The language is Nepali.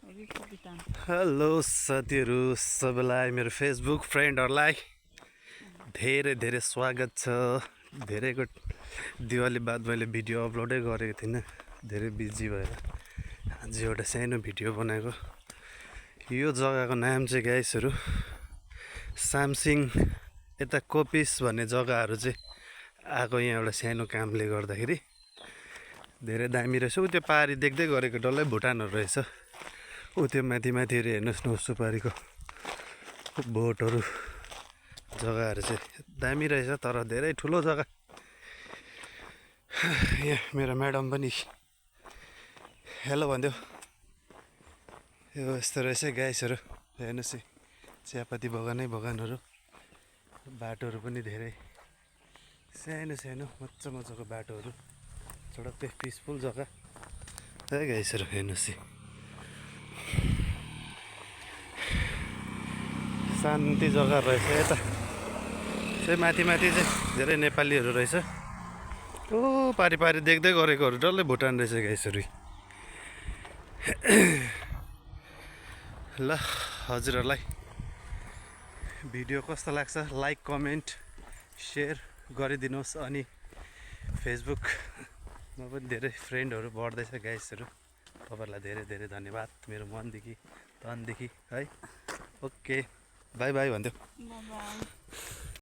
हेलो साथीहरू सबैलाई मेरो फेसबुक फ्रेन्डहरूलाई धेरै धेरै स्वागत छ। धेरैको दिवाली बाद मैले भिडियो अपलोडै गरेको थिइनँ, धेरै बिजी भएर आज एउटा सानो भिडियो बनाएको। यो जग्गाको नाम चाहिँ गाइसहरू सामसिङ यता कोपिस भन्ने जग्गाहरू चाहिँ आएको यहाँ एउटा सानो कामले गर्दाखेरि। धेरै दामी रहेछ। उ त्यो पारी देख्दै गरेको डल्लै भुटानहरू रहेछ। उ त्यो माथि माथिहरू हेर्नुहोस् न, सुपारीको बोटहरू जग्गाहरू चाहिँ दामी रहेछ, तर धेरै ठुलो जग्गा। यहाँ मेरो म्याडम पनि हेलो भन्थ्यो। यो यस्तो रहेछ गाइसहरू, हेर्नुहोस् है, चियापत्ती बगानै बगानहरू, बाटोहरू पनि धेरै सानो सानो मजा मजाको बाटोहरू, सडक पिसफुल जग्गा है गाइसहरू। हेर्नुहोस् है, शान्ति जग्गा रहेछ। यता चाहिँ माथि माथि चाहिँ धेरै नेपालीहरू रहेछ। ओ पारी पारी देख्दै गरेकोहरू डल्लै भुटान रहेछ गाइसहरू। ल हजुरहरूलाई भिडियो कस्तो लाग्छ लाइक कमेन्ट सेयर गरिदिनुहोस्। अनि फेसबुकमा पनि धेरै फ्रेन्डहरू बढ्दैछ गाइसहरू। तपाईँहरूलाई धेरै धेरै धन्यवाद मेरो मनदेखि तनदेखि है। ओके बाई बाई भन्थ्यो।